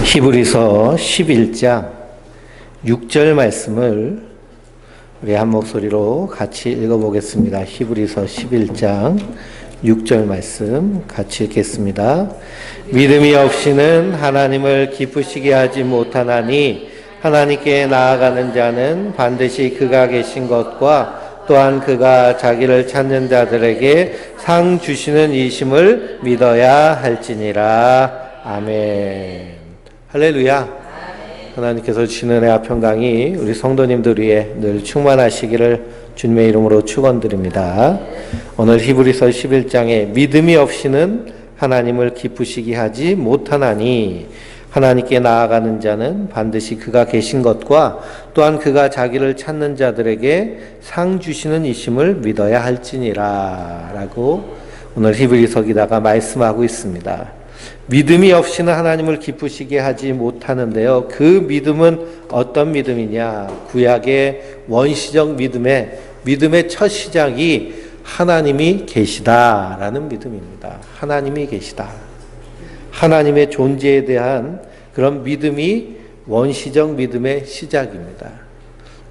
히브리서 11장 6절 말씀을 우리 한 목소리로 같이 읽어보겠습니다. 히브리서 11장 6절 말씀 같이 읽겠습니다. 믿음이 없이는 하나님을 기쁘시게 하지 못하나니 하나님께 나아가는 자는 반드시 그가 계신 것과 또한 그가 자기를 찾는 자들에게 상 주시는 이심을 믿어야 할지니라. 아멘. 할렐루야. 하나님께서 주시는 은혜와 평강이 우리 성도님들 위해 늘 충만하시기를 주님의 이름으로 축원드립니다. 오늘 히브리서 11장에 믿음이 없이는 하나님을 기쁘시게 하지 못하나니 하나님께 나아가는 자는 반드시 그가 계신 것과 또한 그가 자기를 찾는 자들에게 상 주시는 이심을 믿어야 할지니라 라고 오늘 히브리서 기자가 말씀하고 있습니다. 믿음이 없이는 하나님을 기쁘시게 하지 못하는데요. 그 믿음은 어떤 믿음이냐? 구약의 원시적 믿음의 첫 시작이 하나님이 계시다라는 믿음입니다. 하나님이 계시다. 하나님의 존재에 대한 그런 믿음이 원시적 믿음의 시작입니다.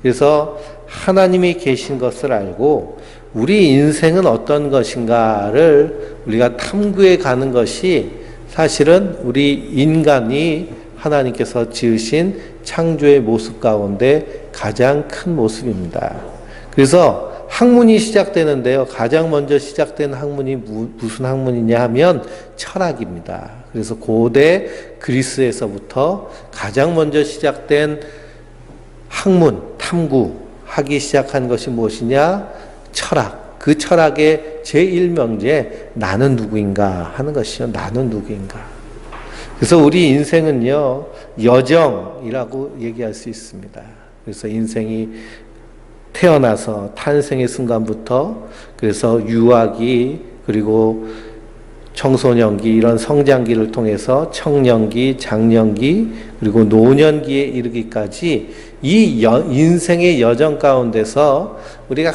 그래서 하나님이 계신 것을 알고 우리 인생은 어떤 것인가를 우리가 탐구해 가는 것이 사실은 우리 인간이 하나님께서 지으신 창조의 모습 가운데 가장 큰 모습입니다. 그래서 학문이 시작되는데요. 가장 먼저 시작된 학문이 무슨 학문이냐 하면 철학입니다. 그래서 고대 그리스에서부터 가장 먼저 시작된 학문, 탐구하기 시작한 것이 무엇이냐? 철학. 그 철학의 제1명제 나는 누구인가 하는 것이요. 나는 누구인가. 그래서 우리 인생은요. 여정이라고 얘기할 수 있습니다. 그래서 인생이 태어나서 탄생의 순간부터 그래서 유아기 그리고 청소년기 이런 성장기를 통해서 청년기, 장년기 그리고 노년기에 이르기까지 이 인생의 여정 가운데서 우리가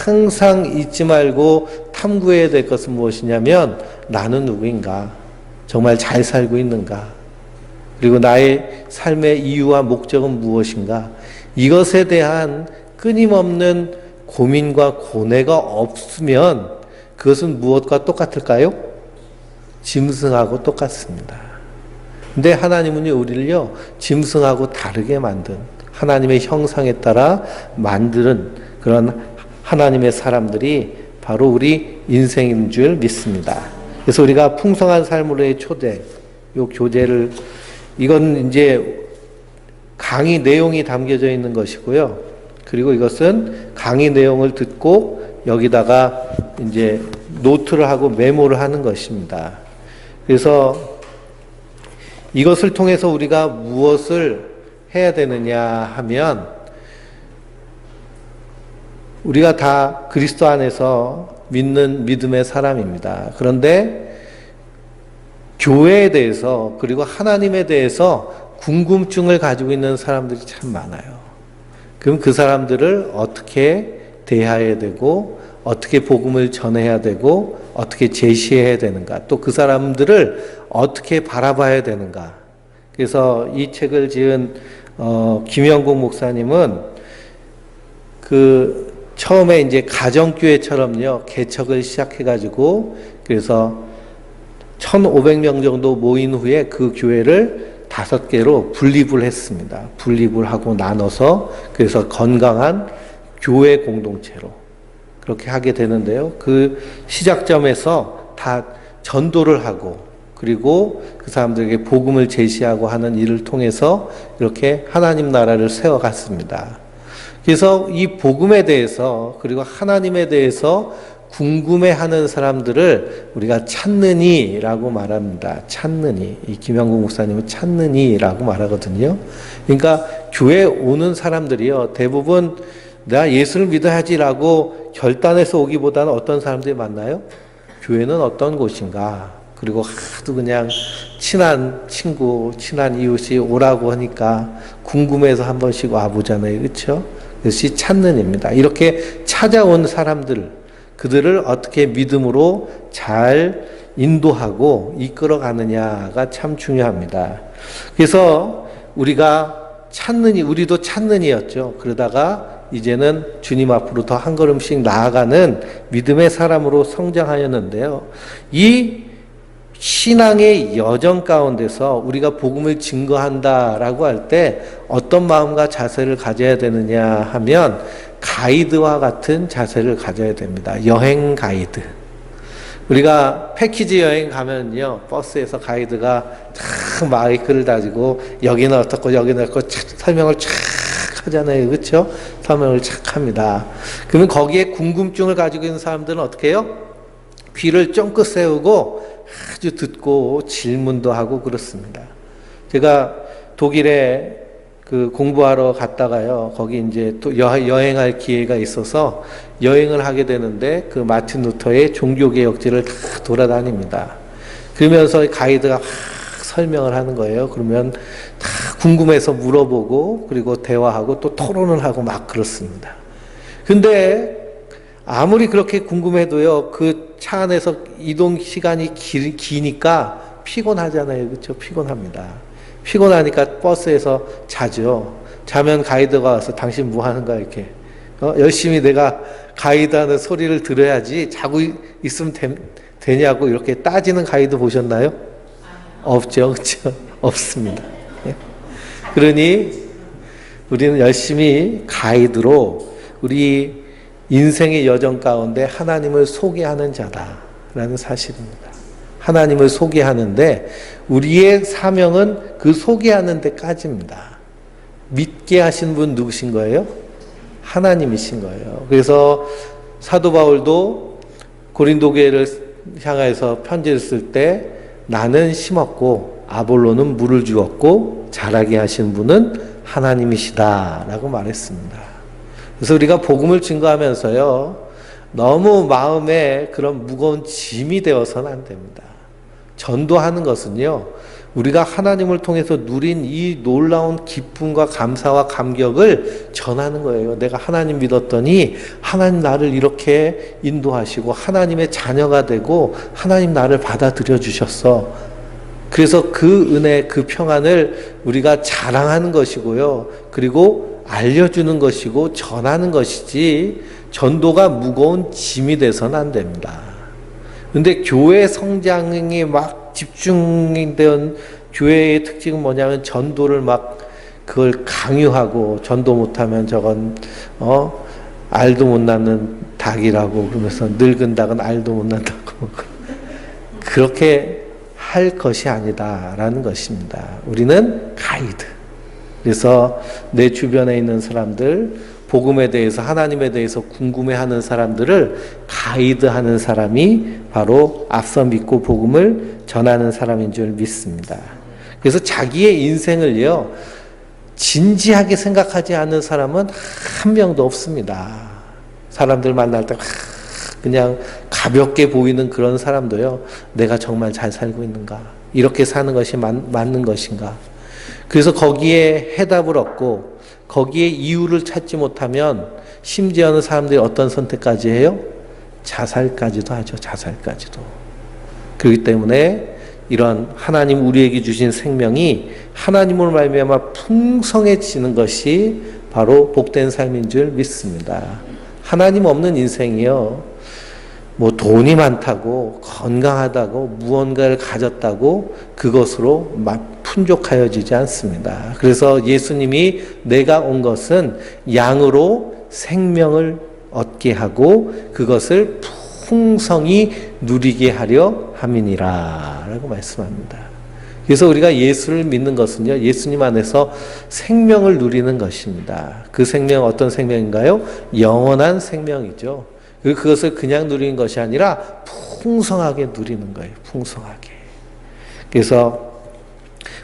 항상 잊지 말고 탐구해야 될 것은 무엇이냐면 나는 누구인가? 정말 잘 살고 있는가? 그리고 나의 삶의 이유와 목적은 무엇인가? 이것에 대한 끊임없는 고민과 고뇌가 없으면 그것은 무엇과 똑같을까요? 짐승하고 똑같습니다. 근데 하나님은요, 우리를요, 짐승하고 다르게 만든 하나님의 형상에 따라 만드는 그런 하나님의 사람들이 바로 우리 인생인 줄 믿습니다. 그래서 우리가 풍성한 삶으로의 초대, 요 교재를, 이건 이제 강의 내용이 담겨져 있는 것이고요. 그리고 이것은 강의 내용을 듣고 여기다가 이제 노트를 하고 메모를 하는 것입니다. 그래서 이것을 통해서 우리가 무엇을 해야 되느냐 하면 우리가 다 그리스도 안에서 믿는 믿음의 사람입니다. 그런데 교회에 대해서 그리고 하나님에 대해서 궁금증을 가지고 있는 사람들이 참 많아요. 그럼 그 사람들을 어떻게 대해야 되고 어떻게 복음을 전해야 되고 어떻게 제시해야 되는가 또 그 사람들을 어떻게 바라봐야 되는가. 그래서 이 책을 지은 김영국 목사님은 그 처음에 이제 가정교회처럼요 개척을 시작해가지고 그래서 1,500명 정도 모인 후에 그 교회를 5개로 분립을 했습니다. 분립을 하고 나눠서 그래서 건강한 교회 공동체로 그렇게 하게 되는데요. 그 시작점에서 다 전도를 하고 그리고 그 사람들에게 복음을 제시하고 하는 일을 통해서 이렇게 하나님 나라를 세워갔습니다. 그래서 이 복음에 대해서 그리고 하나님에 대해서 궁금해하는 사람들을 우리가 찾느니라고 말합니다. 찾느니. 이 김영국 목사님은 찾느니라고 말하거든요. 그러니까 교회에 오는 사람들이요. 대부분 내가 예수를 믿어야지라고 결단해서 오기보다는 어떤 사람들이 만나요? 교회는 어떤 곳인가? 그리고 하도 그냥 친한 친구, 친한 이웃이 오라고 하니까 궁금해서 한 번씩 와보잖아요. 그렇죠? 그것이 찾는입니다. 이렇게 찾아온 사람들, 그들을 어떻게 믿음으로 잘 인도하고 이끌어가느냐가 참 중요합니다. 그래서 우리가 우리도 찾는 이였죠. 그러다가 이제는 주님 앞으로 더 한 걸음씩 나아가는 믿음의 사람으로 성장하였는데요. 이 신앙의 여정 가운데서 우리가 복음을 증거한다라고 할 때 어떤 마음과 자세를 가져야 되느냐 하면 가이드와 같은 자세를 가져야 됩니다. 여행 가이드. 우리가 패키지 여행 가면요, 버스에서 가이드가 참 마이크를 다지고 여기는 어떻고 여기는 어떻고 설명을 쫙 하잖아요. 그렇죠? 설명을 쫙 합니다. 그러면 거기에 궁금증을 가지고 있는 사람들은 어떻게 해요? 귀를 쫑긋 세우고 아주 듣고 질문도 하고 그렇습니다. 제가 독일에 공부하러 갔다가요, 거기 이제 또 여행할 기회가 있어서 여행을 하게 되는데 그 마틴 루터의 종교개혁지를 다 돌아다닙니다. 그러면서 가이드가 막 설명을 하는 거예요. 그러면 다 궁금해서 물어보고 그리고 대화하고 또 토론을 하고 막 그렇습니다. 근데 아무리 그렇게 궁금해도요, 그 차 안에서 이동 시간이 기니까 피곤하잖아요. 그렇죠? 피곤합니다. 피곤하니까 버스에서 자죠. 자면 가이드가 와서 당신 뭐 하는 거야? 이렇게. 열심히 내가 가이드하는 소리를 들어야지 자고 있으면 되냐고 이렇게 따지는 가이드 보셨나요? 없죠. 그렇죠? 없습니다. 그러니 우리는 열심히 가이드로 우리 인생의 여정 가운데 하나님을 소개하는 자다라는 사실입니다. 하나님을 소개하는데 우리의 사명은 그 소개하는 데까지입니다. 믿게 하신 분 누구신 거예요? 하나님이신 거예요. 그래서 사도 바울도 고린도 교회를 향해서 편지를 쓸 때 나는 심었고 아볼로는 물을 주었고 자라게 하신 분은 하나님이시다라고 말했습니다. 그래서 우리가 복음을 증거하면서요, 너무 마음에 그런 무거운 짐이 되어서는 안 됩니다. 전도하는 것은요, 우리가 하나님을 통해서 누린 이 놀라운 기쁨과 감사와 감격을 전하는 거예요. 내가 하나님 믿었더니 하나님 나를 이렇게 인도하시고 하나님의 자녀가 되고 하나님 나를 받아들여 주셨어. 그래서 그 은혜, 그 평안을 우리가 자랑하는 것이고요. 그리고 알려주는 것이고 전하는 것이지 전도가 무거운 짐이 돼서는 안 됩니다. 근데 교회 성장이 막 집중된 교회의 특징은 뭐냐면 전도를 막 그걸 강요하고 전도 못하면 저건 알도 못 낳는 닭이라고 그러면서 늙은 닭은 알도 못 낳는다고 그렇게 할 것이 아니다라는 것입니다. 우리는 가이드. 그래서 내 주변에 있는 사람들, 복음에 대해서 하나님에 대해서 궁금해하는 사람들을 가이드하는 사람이 바로 앞서 믿고 복음을 전하는 사람인 줄 믿습니다. 그래서 자기의 인생을요 진지하게 생각하지 않는 사람은 한 명도 없습니다. 사람들 만날 때 그냥 가볍게 보이는 그런 사람도요, 내가 정말 잘 살고 있는가? 이렇게 사는 것이 맞는 것인가? 그래서 거기에 해답을 얻고 거기에 이유를 찾지 못하면 심지어는 사람들이 어떤 선택까지 해요? 자살까지도 하죠. 자살까지도. 그렇기 때문에 이런 하나님 우리에게 주신 생명이 하나님으로 말미암아 풍성해지는 것이 바로 복된 삶인 줄 믿습니다. 하나님 없는 인생이요, 뭐 돈이 많다고 건강하다고 무언가를 가졌다고 그것으로 풍족하여지지 않습니다. 그래서 예수님이 내가 온 것은 양으로 생명을 얻게 하고 그것을 풍성히 누리게 하려 함이니라 라고 말씀합니다. 그래서 우리가 예수를 믿는 것은요, 예수님 안에서 생명을 누리는 것입니다. 그 생명 어떤 생명인가요? 영원한 생명이죠. 그것을 그냥 누리는 것이 아니라 풍성하게 누리는 거예요. 풍성하게. 그래서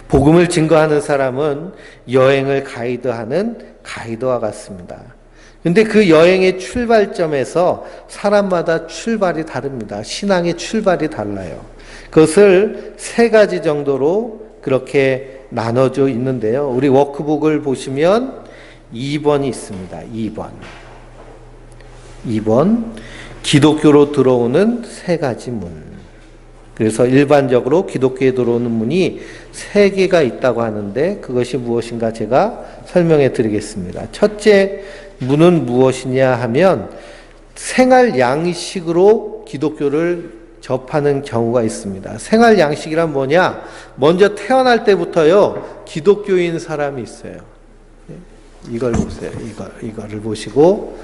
복음을 증거하는 사람은 여행을 가이드하는 가이드와 같습니다. 근데 그 여행의 출발점에서 사람마다 출발이 다릅니다. 신앙의 출발이 달라요. 그것을 세 가지 정도로 그렇게 나눠져 있는데요. 우리 워크북을 보시면 2번이 있습니다. 2번 기독교로 들어오는 세 가지 문. 그래서 일반적으로 기독교에 들어오는 문이 세 개가 있다고 하는데 그것이 무엇인가 제가 설명해 드리겠습니다. 첫째 문은 무엇이냐 하면 생활 양식으로 기독교를 접하는 경우가 있습니다. 생활 양식이란 뭐냐? 먼저 태어날 때부터요, 기독교인 사람이 있어요. 이걸 보세요. 이거를 보시고,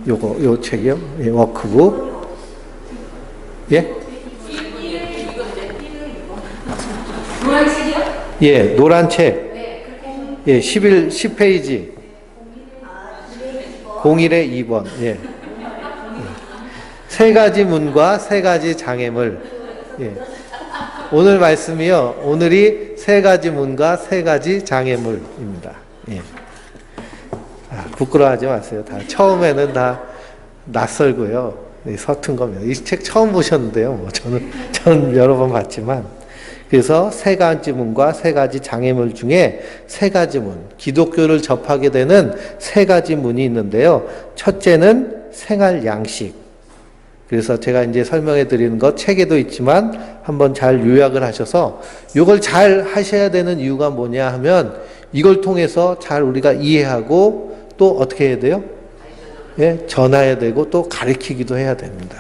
요 책이요? 예, 워크북. 예? 노란 책이요? 예, 노란 책. 예, 10페이지. 01의 2번. 예. 세 가지 문과 세 가지 장애물. 예. 오늘 말씀이요. 오늘이 세 가지 문과 세 가지 장애물입니다. 예. 부끄러워하지 마세요. 다 처음에는 다 낯설고요. 서툰 겁니다. 이 책 처음 보셨는데요. 뭐 저는 여러 번 봤지만. 그래서 세 가지 문과 세 가지 장애물 중에 세 가지 문, 기독교를 접하게 되는 세 가지 문이 있는데요. 첫째는 생활 양식. 그래서 제가 이제 설명해 드리는 것 책에도 있지만 한번 잘 요약을 하셔서 이걸 잘 하셔야 되는 이유가 뭐냐 하면 이걸 통해서 잘 우리가 이해하고 또 어떻게 해야 돼요? 예, 전해야 되고 또 가르치기도 해야 됩니다.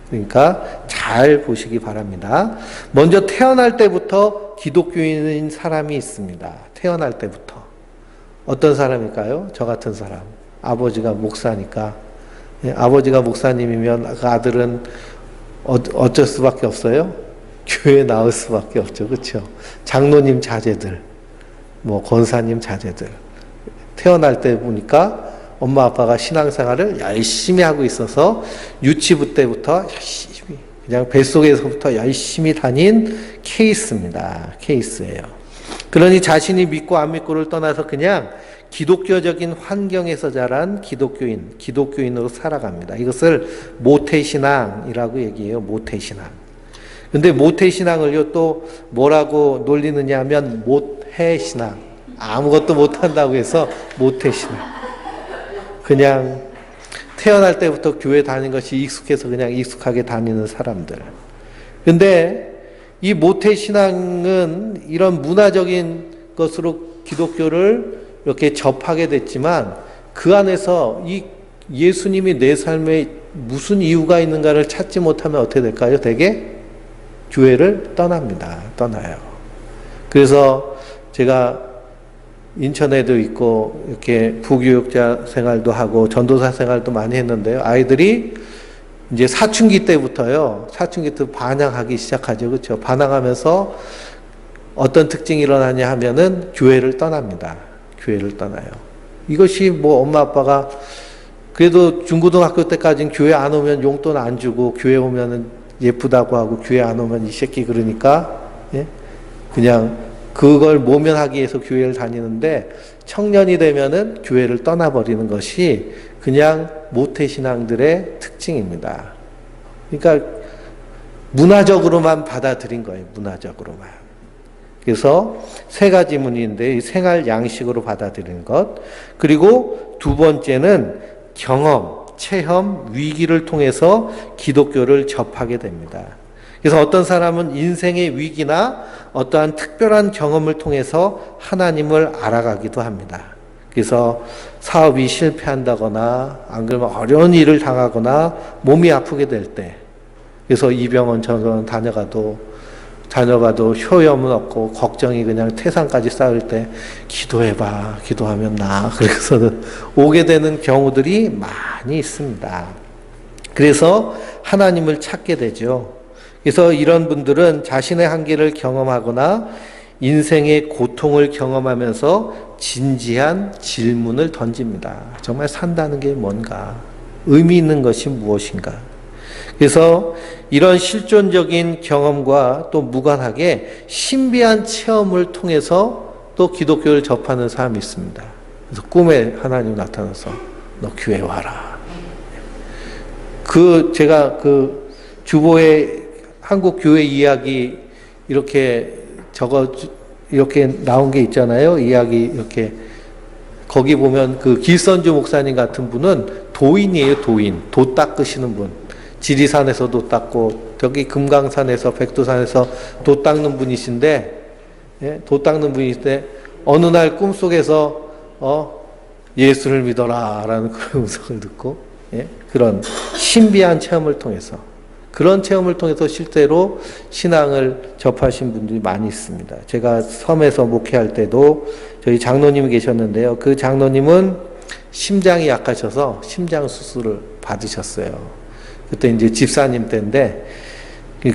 그러니까 잘 보시기 바랍니다. 먼저 태어날 때부터 기독교인인 사람이 있습니다. 태어날 때부터. 어떤 사람일까요? 저 같은 사람. 아버지가 목사니까. 예, 아버지가 목사님이면 그 아들은 어쩔 수밖에 없어요? 교회 나올 수밖에 없죠. 그렇죠? 장로님 자제들, 뭐 권사님 자제들. 태어날 때 보니까 엄마 아빠가 신앙생활을 열심히 하고 있어서 유치부 때부터 열심히 그냥 뱃속에서부터 열심히 다닌 케이스입니다. 케이스예요. 그러니 자신이 믿고 안 믿고를 떠나서 그냥 기독교적인 환경에서 자란 기독교인으로 살아갑니다. 이것을 모태신앙이라고 얘기해요. 모태신앙. 근데 모태신앙을요 또 뭐라고 놀리느냐 하면 못해신앙. 아무것도 못한다고 해서 모태신앙. 그냥 태어날 때부터 교회 다니는 것이 익숙해서 그냥 익숙하게 다니는 사람들. 근데 이 모태신앙은 이런 문화적인 것으로 기독교를 이렇게 접하게 됐지만 그 안에서 이 예수님이 내 삶에 무슨 이유가 있는가를 찾지 못하면 어떻게 될까요? 대개 교회를 떠납니다. 떠나요. 그래서 제가 인천에도 있고 이렇게 부교육자 생활도 하고 전도사 생활도 많이 했는데요. 아이들이 이제 사춘기 때부터요. 사춘기 때 반항하기 시작하죠. 그렇죠? 반항하면서 어떤 특징이 일어나냐 하면은 교회를 떠납니다. 교회를 떠나요. 이것이 뭐 엄마 아빠가 그래도 중고등학교 때까지는 교회 안 오면 용돈 안 주고 교회 오면은 예쁘다고 하고 교회 안 오면 이 새끼 그러니까 예? 그냥 그걸 모면하기 위해서 교회를 다니는데 청년이 되면은 교회를 떠나버리는 것이 그냥 모태신앙들의 특징입니다. 그러니까 문화적으로만 받아들인 거예요. 문화적으로만. 그래서 세 가지 문인데 이 생활 양식으로 받아들이는 것. 그리고 두 번째는 경험, 체험, 위기를 통해서 기독교를 접하게 됩니다. 그래서 어떤 사람은 인생의 위기나 어떠한 특별한 경험을 통해서 하나님을 알아가기도 합니다. 그래서 사업이 실패한다거나 안 그러면 어려운 일을 당하거나 몸이 아프게 될 때 그래서 이 병원 저 병원 다녀가도 효염은 없고 걱정이 그냥 태산까지 쌓일 때 기도해봐. 기도하면 나아. 그래서는 오게 되는 경우들이 많이 있습니다. 그래서 하나님을 찾게 되죠. 그래서 이런 분들은 자신의 한계를 경험하거나 인생의 고통을 경험하면서 진지한 질문을 던집니다. 정말 산다는 게 뭔가? 의미 있는 것이 무엇인가? 그래서 이런 실존적인 경험과 또 무관하게 신비한 체험을 통해서 또 기독교를 접하는 사람이 있습니다. 그래서 꿈에 하나님 나타나서 너 교회 와라. 제가 주보에 한국 교회 이야기 이렇게 이렇게 나온 게 있잖아요. 이야기 이렇게 거기 보면 그 길선주 목사님 같은 분은 도인이에요. 도인. 도 닦으시는 분. 지리산에서도 닦고 저기 금강산에서 백두산에서 돛 닦는 분이신데, 예? 돛 닦는 분이신데 어느 날 꿈속에서 예수를 믿어라 라는 그런 음성을 듣고, 예? 그런 신비한 체험을 통해서, 그런 체험을 통해서 실제로 신앙을 접하신 분들이 많이 있습니다. 제가 섬에서 목회할 때도 저희 장로님이 계셨는데요. 그 장로님은 심장이 약하셔서 심장 수술을 받으셨어요. 그때 이제 집사님 때인데,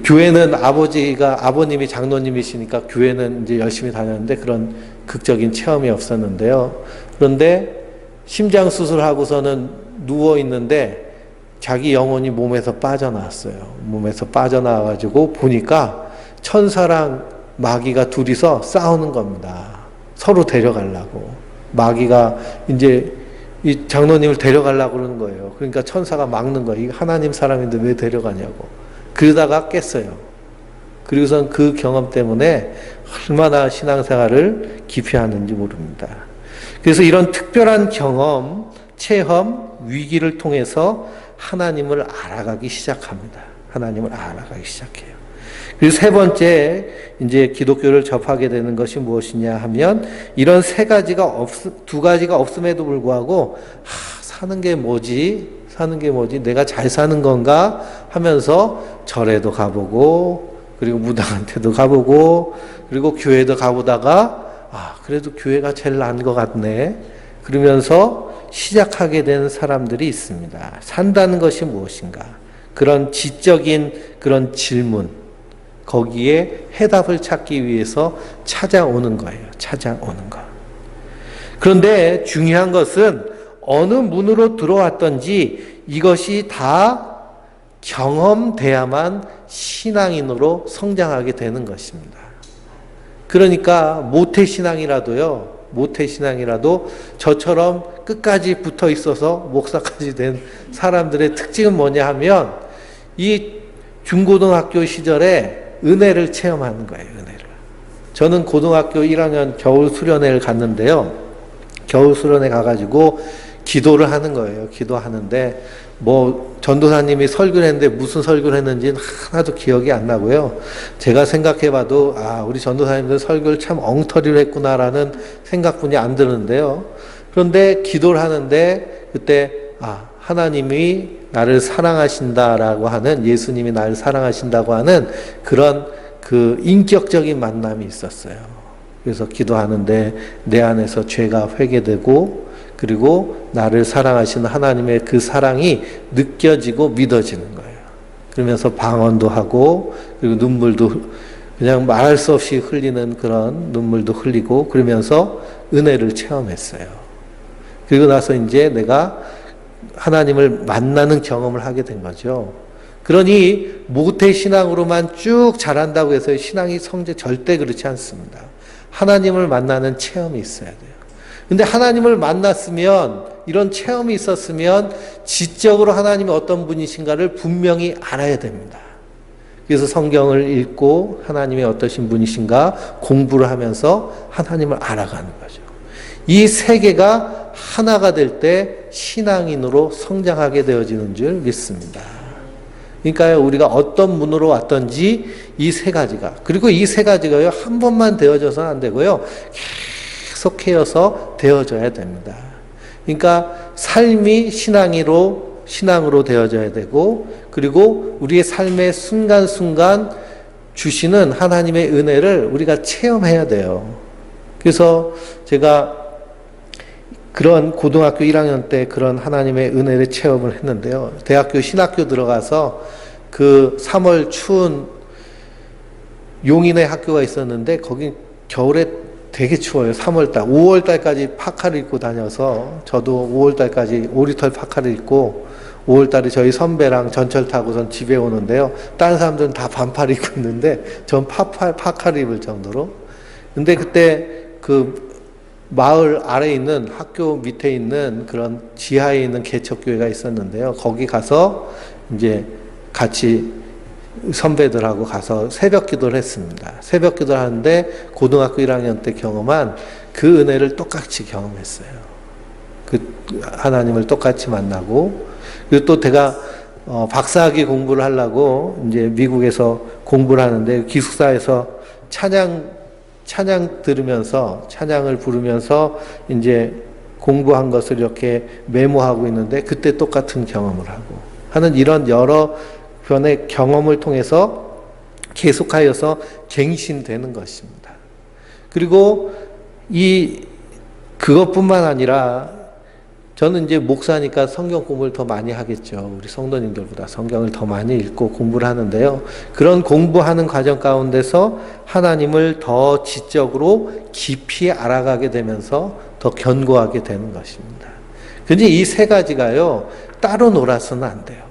교회는 아버님이 장로님이시니까 교회는 이제 열심히 다녔는데 그런 극적인 체험이 없었는데요. 그런데 심장 수술하고서는 누워 있는데 자기 영혼이 몸에서 빠져나왔어요. 몸에서 빠져나와가지고 보니까 천사랑 마귀가 둘이서 싸우는 겁니다. 서로 데려가려고. 마귀가 이제 이 장로님을 데려가려고 그러는 거예요. 그러니까 천사가 막는 거예요. 이 하나님 사람인데 왜 데려가냐고. 그러다가 깼어요. 그리고선 그 경험 때문에 얼마나 신앙생활을 깊이 하는지 모릅니다. 그래서 이런 특별한 경험, 체험, 위기를 통해서 하나님을 알아가기 시작합니다. 하나님을 알아가기 시작해요. 그리고 세 번째, 이제 기독교를 접하게 되는 것이 무엇이냐 하면, 이런 두 가지가 없음에도 불구하고, 사는 게 뭐지? 내가 잘 사는 건가? 하면서 절에도 가보고, 그리고 무당한테도 가보고, 그리고 교회도 가보다가, 그래도 교회가 제일 나은 것 같네. 그러면서 시작하게 되는 사람들이 있습니다. 산다는 것이 무엇인가? 그런 지적인 그런 질문, 거기에 해답을 찾기 위해서 찾아오는 거예요. 찾아오는 것. 그런데 중요한 것은 어느 문으로 들어왔던지 이것이 다 경험돼야만 신앙인으로 성장하게 되는 것입니다. 그러니까 모태신앙이라도 저처럼 끝까지 붙어 있어서 목사까지 된 사람들의 특징은 뭐냐 하면, 이 중고등학교 시절에 은혜를 체험하는 거예요. 은혜를. 저는 고등학교 1학년 겨울 수련회를 갔는데요. 겨울 수련회 가가지고 기도를 하는 거예요. 기도하는데 전도사님이 설교를 했는데 무슨 설교를 했는지는 하나도 기억이 안 나고요. 제가 생각해봐도 우리 전도사님들 설교를 참 엉터리로 했구나라는 생각뿐이 안 드는데요. 그런데 기도를 하는데 그때 하나님이 나를 사랑하신다라고 하는, 예수님이 나를 사랑하신다고 하는 그런 그 인격적인 만남이 있었어요. 그래서 기도하는데 내 안에서 죄가 회개되고, 그리고 나를 사랑하시는 하나님의 그 사랑이 느껴지고 믿어지는 거예요. 그러면서 방언도 하고, 그리고 눈물도 그냥 말할 수 없이 흘리는 그런 눈물도 흘리고, 그러면서 은혜를 체험했어요. 그리고 나서 이제 내가 하나님을 만나는 경험을 하게 된 거죠. 그러니 모태신앙으로만 쭉 자란다고 해서 신앙이 절대 그렇지 않습니다. 하나님을 만나는 체험이 있어야 돼요. 근데 하나님을 만났으면, 이런 체험이 있었으면 지적으로 하나님이 어떤 분이신가를 분명히 알아야 됩니다. 그래서 성경을 읽고 하나님이 어떠신 분이신가 공부를 하면서 하나님을 알아가는 거죠. 이 세 개가 하나가 될 때 신앙인으로 성장하게 되어지는 줄 믿습니다. 그러니까 우리가 어떤 문으로 왔던지 이 세 가지가, 그리고 이 세 가지가요, 한 번만 되어져서는 안 되고요, 계속해서 되어져야 됩니다. 그러니까 삶이 신앙으로 되어져야 되고, 그리고 우리의 삶의 순간순간 주시는 하나님의 은혜를 우리가 체험해야 돼요. 그래서 제가 그런 고등학교 1학년 때 그런 하나님의 은혜를 체험을 했는데요. 대학교 신학교 들어가서 그 3월 추운 용인의 학교가 있었는데, 거기 겨울에 되게 추워요. 3월달, 5월달까지 파카를 입고 다녀서, 저도 5월달까지 오리털 파카를 입고 5월달에 저희 선배랑 전철 타고선 집에 오는데요. 다른 사람들은 다 반팔 입고 있는데 전 파카를 입을 정도로. 근데 그때 그 마을 아래에 있는, 학교 밑에 있는 그런 지하에 있는 개척교회가 있었는데요. 거기 가서 이제 같이 선배들하고 가서 새벽 기도를 했습니다. 새벽 기도를 하는데 고등학교 1학년 때 경험한 그 은혜를 똑같이 경험했어요. 그 하나님을 똑같이 만나고, 그리고 또 제가 박사학위 공부를 하려고 이제 미국에서 공부를 하는데 기숙사에서 찬양 들으면서 찬양을 부르면서 이제 공부한 것을 이렇게 메모하고 있는데 그때 똑같은 경험을 하고 하는 이런 여러 변의 경험을 통해서 계속하여서 갱신되는 것입니다. 그리고 그것뿐만 아니라 저는 이제 목사니까 성경 공부를 더 많이 하겠죠. 우리 성도님들보다 성경을 더 많이 읽고 공부를 하는데요. 그런 공부하는 과정 가운데서 하나님을 더 지적으로 깊이 알아가게 되면서 더 견고하게 되는 것입니다. 근데 이 세 가지가요, 따로 놀아서는 안 돼요.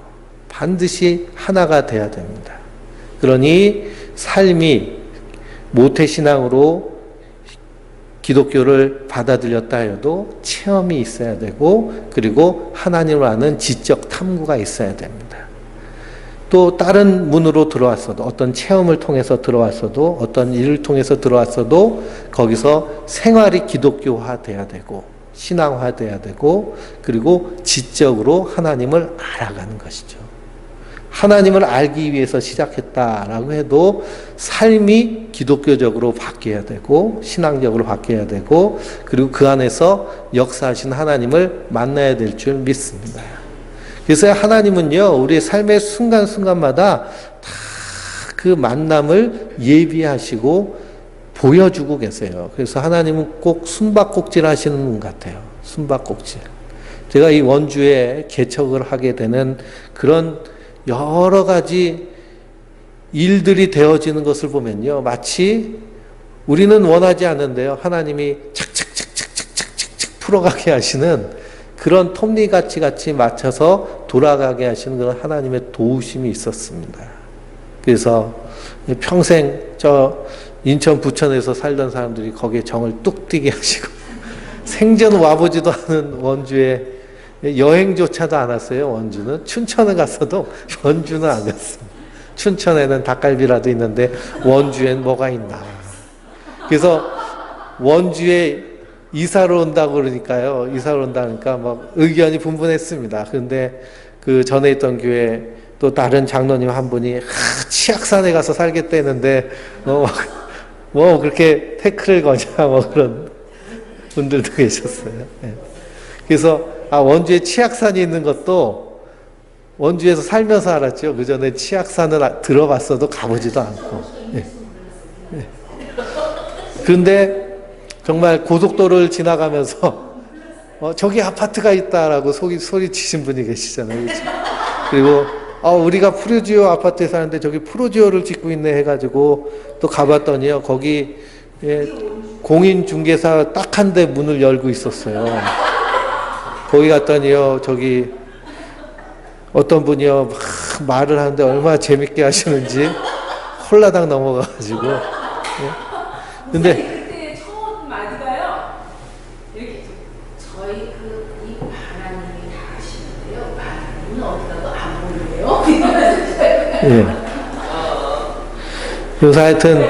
반드시 하나가 돼야 됩니다. 그러니 삶이 모태신앙으로 기독교를 받아들였다 해도 체험이 있어야 되고 그리고 하나님을 아는 지적 탐구가 있어야 됩니다. 또 다른 문으로 들어왔어도 어떤 체험을 통해서 들어왔어도 어떤 일을 통해서 들어왔어도 거기서 생활이 기독교화 돼야 되고 신앙화 돼야 되고 그리고 지적으로 하나님을 알아가는 것이죠. 하나님을 알기 위해서 시작했다라고 해도 삶이 기독교적으로 바뀌어야 되고 신앙적으로 바뀌어야 되고 그리고 그 안에서 역사하신 하나님을 만나야 될 줄 믿습니다. 그래서 하나님은요, 우리의 삶의 순간순간마다 다 그 만남을 예비하시고 보여주고 계세요. 그래서 하나님은 꼭 숨바꼭질 하시는 분 같아요. 숨바꼭질. 제가 이 원주에 개척을 하게 되는 그런 여러 가지 일들이 되어지는 것을 보면요, 마치 우리는 원하지 않는데요, 하나님이 착착착착착착착 풀어가게 하시는 그런 톱니같이 같이 맞춰서 돌아가게 하시는 그런 하나님의 도우심이 있었습니다. 그래서 평생 저 인천 부천에서 살던 사람들이 거기에 정을 뚝 뛰게 하시고 생전 와보지도 않은 원주에 여행조차도 안 왔어요. 원주는 춘천에 갔어도 원주는 안 갔습니다. 춘천에는 닭갈비라도 있는데 원주엔 뭐가 있나. 그래서 원주에 이사를 온다고 그러니까요. 이사를 온다니까 막 의견이 분분했습니다. 그런데 그 전에 있던 교회 또 다른 장로님 한 분이 치악산에 가서 살겠다는데 뭐 그렇게 태클을 거냐 뭐 그런 분들도 계셨어요. 네. 그래서 원주에 치악산이 있는 것도 원주에서 살면서 알았죠. 그 전에 치악산을 들어봤어도 가보지도 않고. 네. 네. 그런데 정말 고속도로를 지나가면서 저기 아파트가 있다라고 소리치신 분이 계시잖아요. 그렇죠? 그리고 우리가 프루지오 아파트에 사는데 저기 프루지오를 짓고 있네 해가지고 또 가봤더니요. 거기 공인중개사 딱 한 대 문을 열고 있었어요. 거기 갔더니요, 저기 어떤 분이요 막 말을 하는데 얼마나 재밌게 하시는지 홀라당 넘어가가지고. 근데 그때 처음 마디가요. 이렇게 저희 이 하나님이 다 하시는데요. 하나님은 어디 가도 안 보이네요. 예. 그래서 하여튼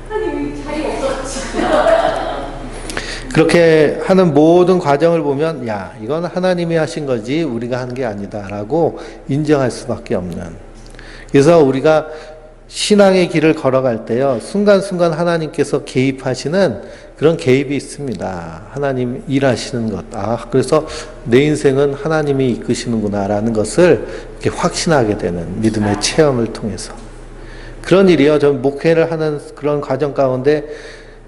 하나님이 자리가 없어가지고. 그렇게 하는 모든 과정을 보면 이건 하나님이 하신 거지 우리가 한 게 아니다라고 인정할 수밖에 없는. 그래서 우리가 신앙의 길을 걸어갈 때요, 순간순간 하나님께서 개입하시는 그런 개입이 있습니다. 하나님 일하시는 것. 그래서 내 인생은 하나님이 이끄시는구나라는 것을 이렇게 확신하게 되는 믿음의 체험을 통해서. 그런 일이요, 전 목회를 하는 그런 과정 가운데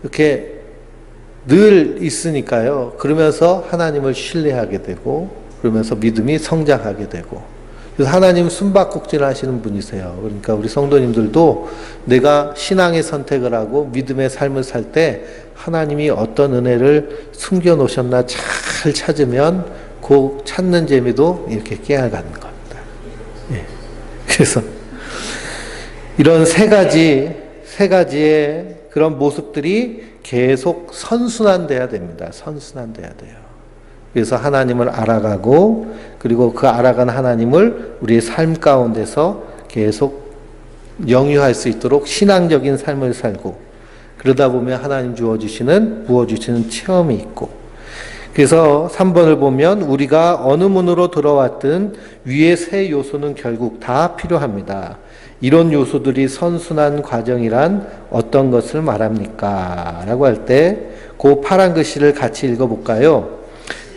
이렇게 늘 있으니까요. 그러면서 하나님을 신뢰하게 되고, 그러면서 믿음이 성장하게 되고. 그래서 하나님 숨바꼭질 하시는 분이세요. 그러니까 우리 성도님들도 내가 신앙의 선택을 하고 믿음의 삶을 살 때 하나님이 어떤 은혜를 숨겨 놓으셨나 잘 찾으면 그 찾는 재미도 이렇게 깨어가는 겁니다. 예. 그래서 이런 세 가지의 그런 모습들이 계속 선순환돼야 됩니다. 선순환돼야 돼요. 그래서 하나님을 알아가고 그리고 그 알아간 하나님을 우리의 삶 가운데서 계속 영유할 수 있도록 신앙적인 삶을 살고, 그러다 보면 하나님 부어주시는 체험이 있고, 그래서 3번을 보면 우리가 어느 문으로 들어왔든 위의 세 요소는 결국 다 필요합니다. 이런 요소들이 선순환 과정이란 어떤 것을 말합니까? 라고 할 때 그 파란 글씨를 같이 읽어볼까요?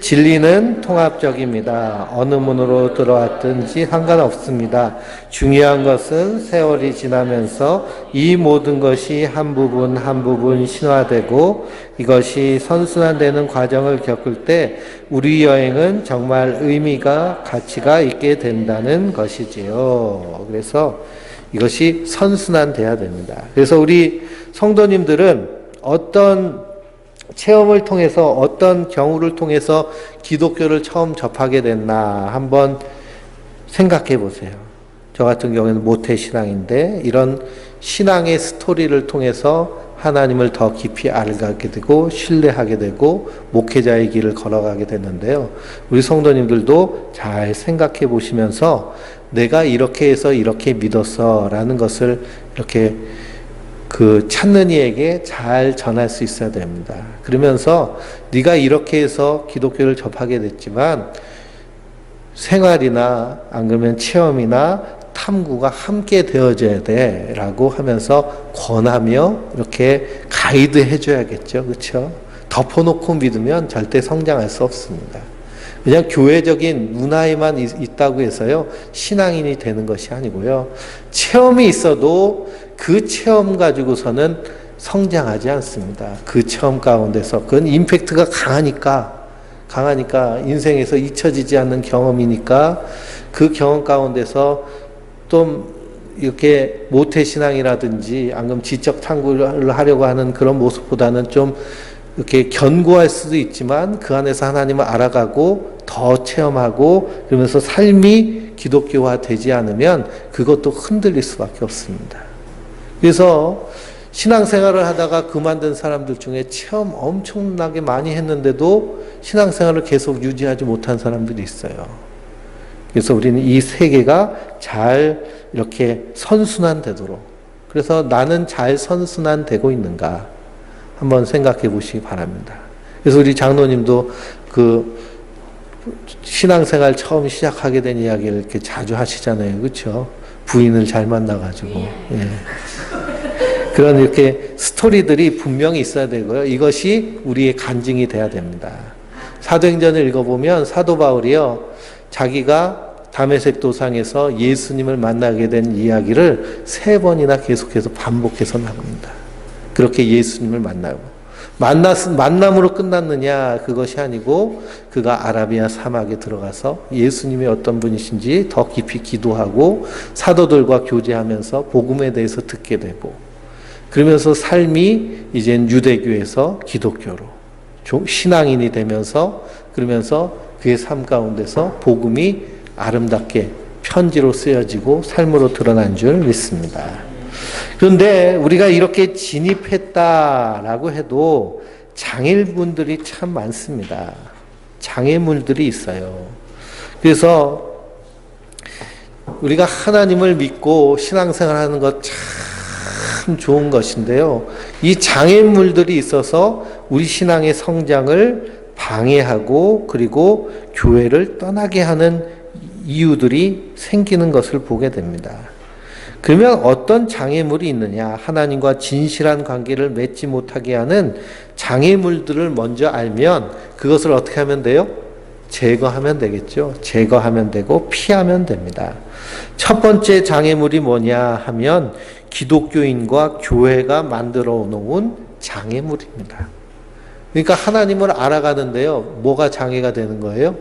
진리는 통합적입니다. 어느 문으로 들어왔든지 상관없습니다. 중요한 것은 세월이 지나면서 이 모든 것이 한 부분 한 부분 신화되고 이것이 선순환되는 과정을 겪을 때 우리 여행은 정말 의미가 가치가 있게 된다는 것이지요. 그래서 이것이 선순환돼야 됩니다. 그래서 우리 성도님들은 어떤 체험을 통해서 어떤 경우를 통해서 기독교를 처음 접하게 됐나 한번 생각해 보세요. 저 같은 경우에는 모태신앙인데 이런 신앙의 스토리를 통해서 하나님을 더 깊이 알게 되고 신뢰하게 되고 목회자의 길을 걸어가게 됐는데요. 우리 성도님들도 잘 생각해 보시면서 내가 이렇게 해서 이렇게 믿었어 라는 것을 이렇게 찾는 이에게 잘 전할 수 있어야 됩니다. 그러면서 네가 이렇게 해서 기독교를 접하게 됐지만 생활이나 안 그러면 체험이나 탐구가 함께 되어져야 돼 라고 하면서 권하며 이렇게 가이드 해줘야겠죠. 그렇죠? 덮어놓고 믿으면 절대 성장할 수 없습니다. 그냥 교회적인 문화에만 있다고 해서요 신앙인이 되는 것이 아니고요 체험이 있어도 그 체험 가지고서는 성장하지 않습니다. 그 체험 가운데서 그건 임팩트가 강하니까 인생에서 잊혀지지 않는 경험이니까 그 경험 가운데서 좀 이렇게 모태신앙이라든지 안 그러면 지적 탐구를 하려고 하는 그런 모습보다는 좀 이렇게 견고할 수도 있지만 그 안에서 하나님을 알아가고 더 체험하고 그러면서 삶이 기독교화 되지 않으면 그것도 흔들릴 수밖에 없습니다. 그래서 신앙생활을 하다가 그만둔 사람들 중에 체험 엄청나게 많이 했는데도 신앙생활을 계속 유지하지 못한 사람들이 있어요. 그래서 우리는 이 세계가 잘 이렇게 선순환되도록 그래서 나는 잘 선순환되고 있는가 한번 생각해 보시기 바랍니다. 그래서 우리 장로님도 신앙생활 처음 시작하게 된 이야기를 이렇게 자주 하시잖아요. 그렇죠? 부인을 잘 만나가지고. 예. 그런 이렇게 스토리들이 분명히 있어야 되고요. 이것이 우리의 간증이 돼야 됩니다. 사도행전을 읽어보면 사도 바울이요. 자기가 다메섹 도상에서 예수님을 만나게 된 이야기를 3번이나 계속해서 반복해서 나옵니다. 그렇게 예수님을 만나고 만남으로 끝났느냐 그것이 아니고 그가 아라비아 사막에 들어가서 예수님이 어떤 분이신지 더 깊이 기도하고 사도들과 교제하면서 복음에 대해서 듣게 되고 그러면서 삶이 이젠 유대교에서 기독교로 신앙인이 되면서 그러면서 그의 삶 가운데서 복음이 아름답게 편지로 쓰여지고 삶으로 드러난 줄 믿습니다. 그런데 우리가 이렇게 진입했다라고 해도 장애물들이 참 많습니다. 장애물들이 있어요. 그래서 우리가 하나님을 믿고 신앙생활하는 것 참 좋은 것인데요. 이 장애물들이 있어서 우리 신앙의 성장을 방해하고 그리고 교회를 떠나게 하는 이유들이 생기는 것을 보게 됩니다. 그러면 어떤 장애물이 있느냐? 하나님과 진실한 관계를 맺지 못하게 하는 장애물들을 먼저 알면 그것을 어떻게 하면 돼요? 제거하면 되겠죠. 제거하면 되고 피하면 됩니다. 첫 번째 장애물이 뭐냐 하면 기독교인과 교회가 만들어 놓은 장애물입니다. 그러니까 하나님을 알아가는데요. 뭐가 장애가 되는 거예요?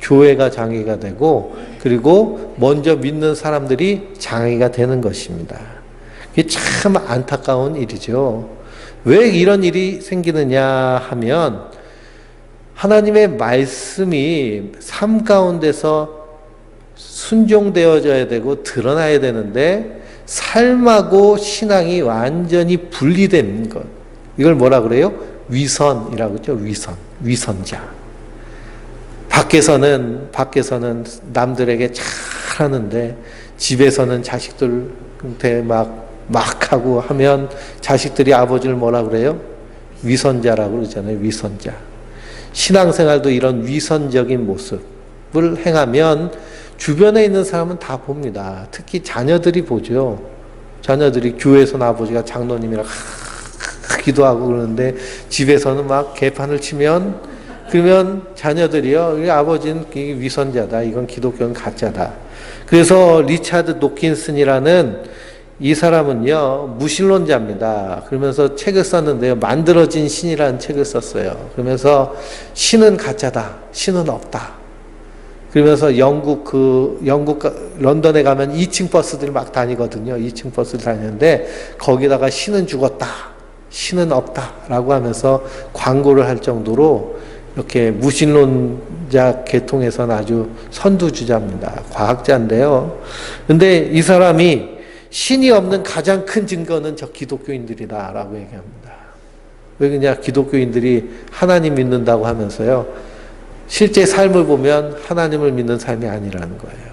교회가 장애가 되고 그리고 먼저 믿는 사람들이 장애가 되는 것입니다. 이게 참 안타까운 일이죠. 왜 이런 일이 생기느냐 하면 하나님의 말씀이 삶 가운데서 순종되어져야 되고 드러나야 되는데 삶하고 신앙이 완전히 분리된 것. 이걸 뭐라 그래요? 위선이라고 하죠. 위선자. 밖에서는 남들에게 잘하는데 집에서는 자식들한테 막 하고 하면 자식들이 아버지를 뭐라 그래요? 위선자라고 그러잖아요. 위선자. 신앙생활도 이런 위선적인 모습을 행하면 주변에 있는 사람은 다 봅니다. 특히 자녀들이 보죠. 자녀들이 교회에서는 아버지가 장로님이랑 기도하고 그러는데 집에서는 막 개판을 치면 그러면 자녀들이요. 우리 아버지는 위선자다. 이건 기독교는 가짜다. 그래서 리차드 도킨슨이라는 이 사람은요, 무신론자입니다. 그러면서 책을 썼는데요, 만들어진 신이라는 책을 썼어요. 그러면서 신은 가짜다. 신은 없다. 그러면서 영국 런던에 가면 2층 버스들이 막 다니거든요. 2층 버스들 다니는데 거기다가 신은 죽었다. 신은 없다. 라고 하면서 광고를 할 정도로 이렇게 무신론자 계통에서는 아주 선두주자입니다. 과학자인데요. 근데 이 사람이 신이 없는 가장 큰 증거는 저 기독교인들이다 라고 얘기합니다. 왜 그러냐? 기독교인들이 하나님 믿는다고 하면서요, 실제 삶을 보면 하나님을 믿는 삶이 아니라는 거예요.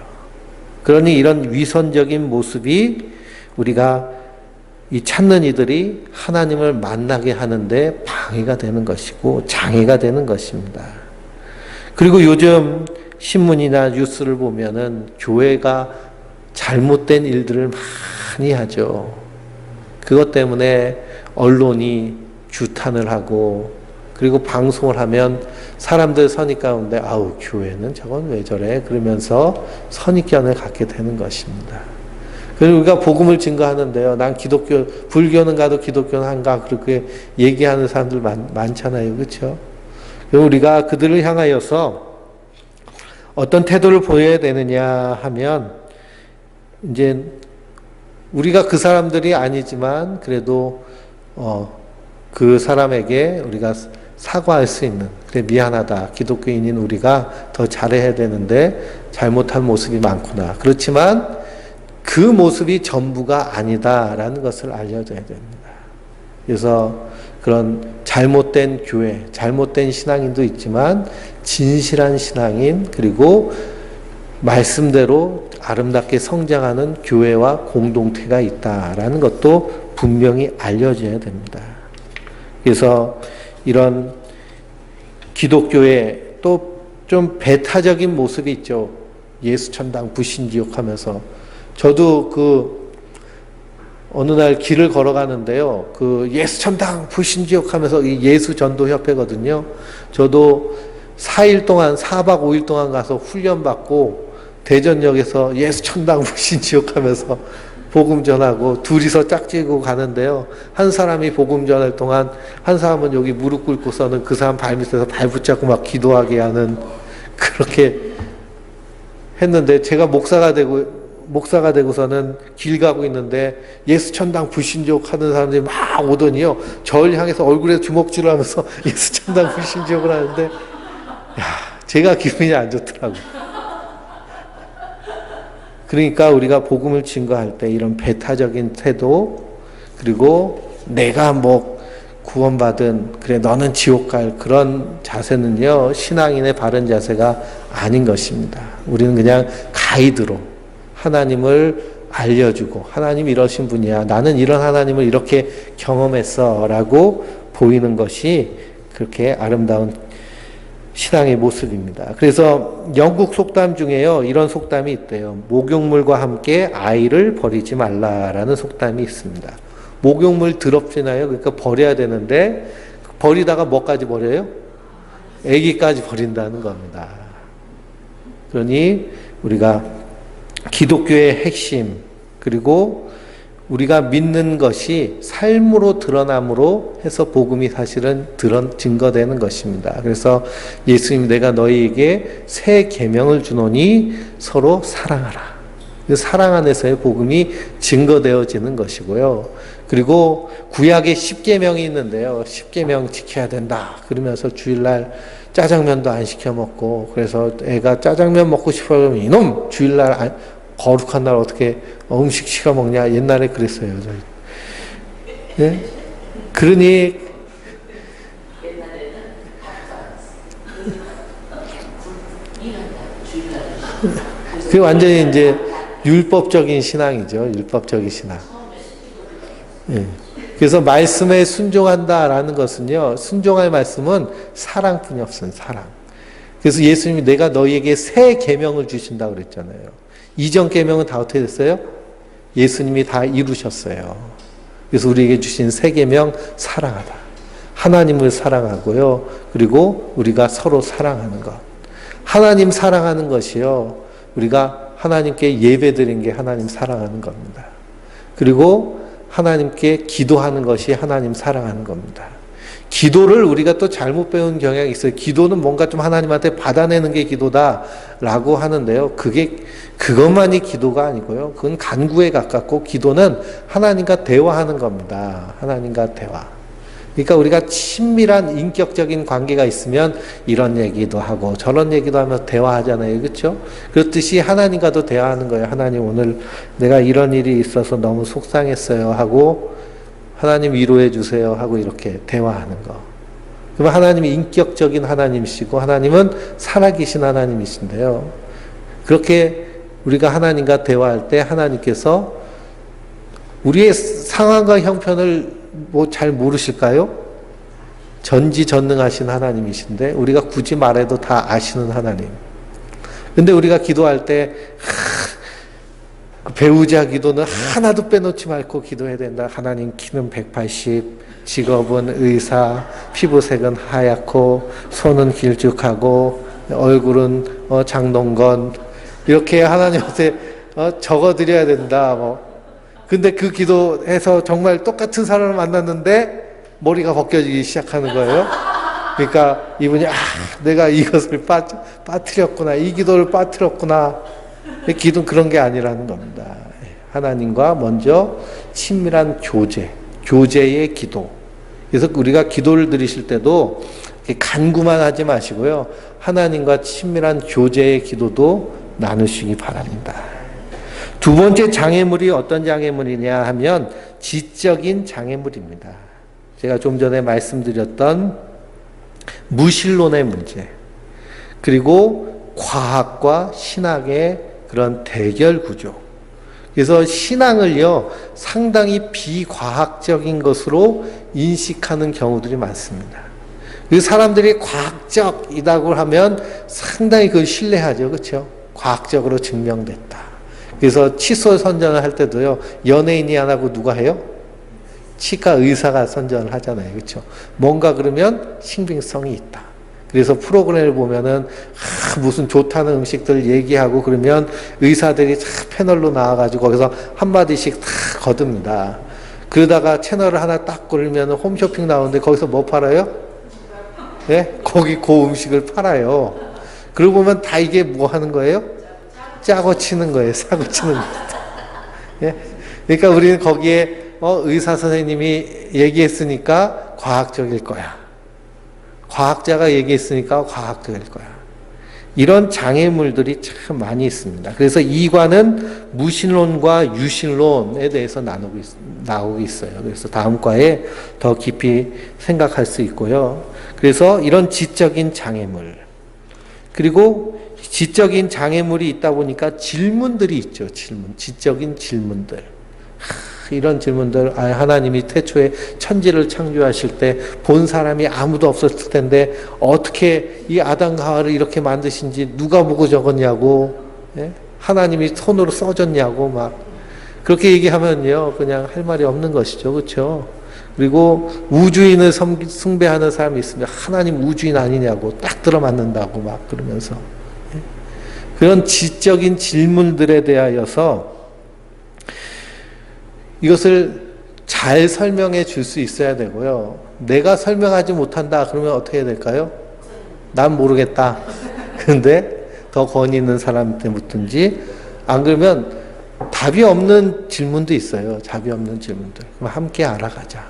그러니 이런 위선적인 모습이 우리가 이 찾는 이들이 하나님을 만나게 하는데 방해가 되는 것이고 장애가 되는 것입니다. 그리고 요즘 신문이나 뉴스를 보면은 교회가 잘못된 일들을 많이 하죠. 그것 때문에 언론이 규탄을 하고, 그리고 방송을 하면 사람들 선입 가운데 아우 교회는 저건 왜 저래 그러면서 선입견을 갖게 되는 것입니다. 그리고 우리가 복음을 증거하는데요, 난 기독교, 불교는 가도 기독교는 안 가, 그렇게 얘기하는 사람들 많잖아요. 그렇죠? 그리고 우리가 그들을 향하여서 어떤 태도를 보여야 되느냐 하면, 이제 우리가 그 사람들이 아니지만 그래도 그 사람에게 우리가 사과할 수 있는, 그래 미안하다, 기독교인인 우리가 더 잘해야 되는데 잘못한 모습이 많구나. 그렇지만 그 모습이 전부가 아니다라는 것을 알려줘야 됩니다. 그래서 그런 잘못된 교회, 잘못된 신앙인도 있지만 진실한 신앙인, 그리고 말씀대로 아름답게 성장하는 교회와 공동체가 있다라는 것도 분명히 알려져야 됩니다. 그래서 이런 기독교의 또 좀 배타적인 모습이 있죠. 예수 천당 불신지옥 하면서. 저도 어느 날 길을 걸어가는데요, 예수 천당 불신지옥 하면서 이 예수 전도 협회거든요. 저도 4일 동안, 4박 5일 동안 가서 훈련받고 대전역에서 예수 천당 불신지옥 하면서 복음 전하고, 둘이서 짝지고 가는데요, 한 사람이 복음 전할 동안 한 사람은 여기 무릎 꿇고서는 그 사람 발밑에서 발 붙잡고 막 기도하게 하는, 그렇게 했는데, 제가 목사가 되고서는 길 가고 있는데 예수 천당 불신지옥 하는 사람들이 막 오더니요, 저를 향해서 얼굴에 주먹질을 하면서 예수 천당 불신지옥을 하는데, 제가 기분이 안 좋더라고요. 그러니까 우리가 복음을 증거할 때 이런 배타적인 태도, 그리고 내가 구원받은, 그래 너는 지옥 갈 그런 자세는요, 신앙인의 바른 자세가 아닌 것입니다. 우리는 그냥 가이드로 하나님을 알려주고, 하나님 이러신 분이야, 나는 이런 하나님을 이렇게 경험했어 라고 보이는 것이 그렇게 아름다운 신앙의 모습입니다. 그래서 영국 속담 중에요, 이런 속담이 있대요. 목욕물과 함께 아이를 버리지 말라라는 속담이 있습니다. 목욕물 더럽잖아요. 그러니까 버려야 되는데 버리다가 뭐까지 버려요? 아기까지 버린다는 겁니다. 그러니 우리가 기독교의 핵심, 그리고 우리가 믿는 것이 삶으로 드러남으로 해서 복음이 사실은 증거되는 것입니다. 그래서 예수님이 내가 너희에게 새 계명을 주노니 서로 사랑하라. 그 사랑 안에서의 복음이 증거되어지는 것이고요. 그리고 구약에 10계명이 있는데요, 10계명 지켜야 된다 그러면서 주일날 짜장면도 안 시켜 먹고, 그래서 애가 짜장면 먹고 싶어 그러면 이놈 주일날 거룩한 날 어떻게 음식 시켜 먹냐, 옛날에 그랬어요. 저희. 네? 그러니 그 완전히 이제 율법적인 신앙이죠. 율법적인 신앙. 네. 그래서 말씀에 순종한다라는 것은요, 순종할 말씀은 사랑뿐이 없어요, 사랑. 그래서 예수님이 내가 너희에게 새 계명을 주신다고 그랬잖아요. 이전 계명은 다 어떻게 됐어요? 예수님이 다 이루셨어요. 그래서 우리에게 주신 새 계명, 사랑하다. 하나님을 사랑하고요. 그리고 우리가 서로 사랑하는 것. 하나님 사랑하는 것이요. 우리가 하나님께 예배드린 게 하나님 사랑하는 겁니다. 그리고 하나님께 기도하는 것이 하나님 사랑하는 겁니다. 기도를 우리가 또 잘못 배운 경향이 있어요. 기도는 뭔가 좀 하나님한테 받아내는 게 기도다라고 하는데요. 그것만이 기도가 아니고요. 그건 간구에 가깝고 기도는 하나님과 대화하는 겁니다. 하나님과 대화. 그러니까 우리가 친밀한 인격적인 관계가 있으면 이런 얘기도 하고 저런 얘기도 하면서 대화하잖아요. 그렇죠? 그렇듯이 하나님과도 대화하는 거예요. 하나님 오늘 내가 이런 일이 있어서 너무 속상했어요 하고 하나님 위로해 주세요 하고 이렇게 대화하는 거. 그러면 하나님이 인격적인 하나님이시고 하나님은 살아계신 하나님이신데요. 그렇게 우리가 하나님과 대화할 때 하나님께서 우리의 상황과 형편을 뭐 잘 모르실까요? 전지전능하신 하나님이신데 우리가 굳이 말해도 다 아시는 하나님. 근데 우리가 기도할 때 배우자 기도는 하나도 빼놓지 말고 기도해야 된다. 하나님 키는 180, 직업은 의사, 피부색은 하얗고 손은 길쭉하고 얼굴은 장동건 이렇게 하나님한테 적어드려야 된다. 뭐. 근데 그 기도해서 정말 똑같은 사람을 만났는데 머리가 벗겨지기 시작하는 거예요. 그러니까 이분이 내가 이것을 빠뜨렸구나. 이 기도를 빠뜨렸구나. 기도는 그런 게 아니라는 겁니다. 하나님과 먼저 친밀한 교제의 기도. 그래서 우리가 기도를 드리실 때도 간구만 하지 마시고요. 하나님과 친밀한 교제의 기도도 나누시기 바랍니다. 두 번째 장애물이 어떤 장애물이냐 하면 지적인 장애물입니다. 제가 좀 전에 말씀드렸던 무신론의 문제, 그리고 과학과 신학의 그런 대결 구조. 그래서 신앙을요, 상당히 비과학적인 것으로 인식하는 경우들이 많습니다. 그 사람들이 과학적이라고 하면 상당히 그걸 신뢰하죠. 그렇죠? 과학적으로 증명됐다. 그래서 칫솔 선전을 할 때도요, 연예인이 안 하고 누가 해요? 치과 의사가 선전을 하잖아요. 그렇죠? 뭔가 그러면 신빙성이 있다. 그래서 프로그램을 보면은 무슨 좋다는 음식들 얘기하고 그러면 의사들이 패널로 나와가지고 거기서 한마디씩 다 거둡니다. 그러다가 채널을 하나 딱 고르면 홈쇼핑 나오는데 거기서 뭐 팔아요? 예? 거기 그 음식을 팔아요. 그러고 보면 다 이게 뭐 하는 거예요? 짜고 치는 거예요. 사고 치는 거예요. 예? 그러니까 우리는 거기에 의사 선생님이 얘기했으니까 과학적일 거야. 과학자가 얘기했으니까 과학적일 거야. 이런 장애물들이 참 많이 있습니다. 그래서 이과는 무신론과 유신론에 대해서 나오고 있어요. 그래서 다음 과에 더 깊이 생각할 수 있고요. 그래서 이런 지적인 장애물, 그리고 지적인 장애물이 있다 보니까 질문들이 있죠. 지적인 질문들. 이런 질문들, 하나님이 태초에 천지를 창조하실 때 본 사람이 아무도 없었을 텐데 어떻게 이 아담과 하와를 이렇게 만드신지 누가 보고 적었냐고, 예? 하나님이 손으로 써줬냐고 막 그렇게 얘기하면요, 그냥 할 말이 없는 것이죠. 그렇죠? 그리고 우주인을 숭배하는 사람이 있으면 하나님 우주인 아니냐고 딱 들어맞는다고 막 그러면서, 예? 그런 지적인 질문들에 대하여서 이것을 잘 설명해 줄 수 있어야 되고요. 내가 설명하지 못한다 그러면 어떻게 해야 될까요? 난 모르겠다. 근데 더 권위 있는 사람한테 묻든지, 안 그러면 답이 없는 질문도 있어요. 답이 없는 질문들. 그럼 함께 알아가자.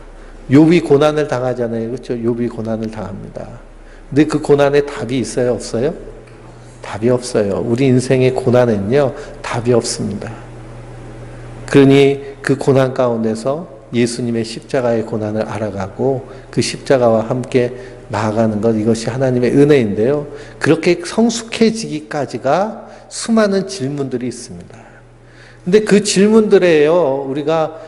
욥이 고난을 당하잖아요. 그렇죠? 욥이 고난을 당합니다. 근데 그 고난에 답이 있어요? 없어요? 답이 없어요. 우리 인생의 고난은요, 답이 없습니다. 그러니 그 고난 가운데서 예수님의 십자가의 고난을 알아가고 그 십자가와 함께 나아가는 것, 이것이 하나님의 은혜인데요. 그렇게 성숙해지기까지가 수많은 질문들이 있습니다. 근데 그 질문들에요, 우리가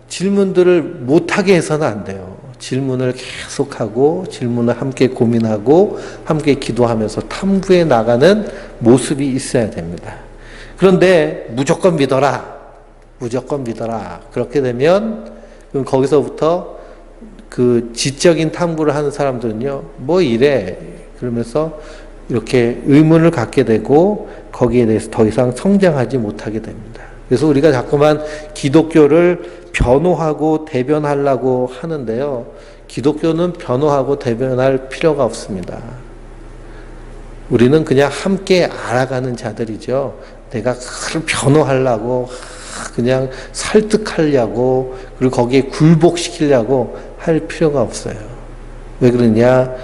질문들을 못하게 해서는 안 돼요. 질문을 계속하고 질문을 함께 고민하고 함께 기도하면서 탐구해 나가는 모습이 있어야 됩니다. 그런데 무조건 믿어라. 무조건 믿어라. 그렇게 되면 그럼 거기서부터 그 지적인 탐구를 하는 사람들은요. 뭐 이래. 그러면서 이렇게 의문을 갖게 되고 거기에 대해서 더 이상 성장하지 못하게 됩니다. 그래서 우리가 자꾸만 기독교를 변호하고 대변하려고 하는데요. 기독교는 변호하고 대변할 필요가 없습니다. 우리는 그냥 함께 알아가는 자들이죠. 내가 그걸 변호하려고 그냥 설득하려고 그리고 거기에 굴복시키려고 할 필요가 없어요. 왜 그러냐?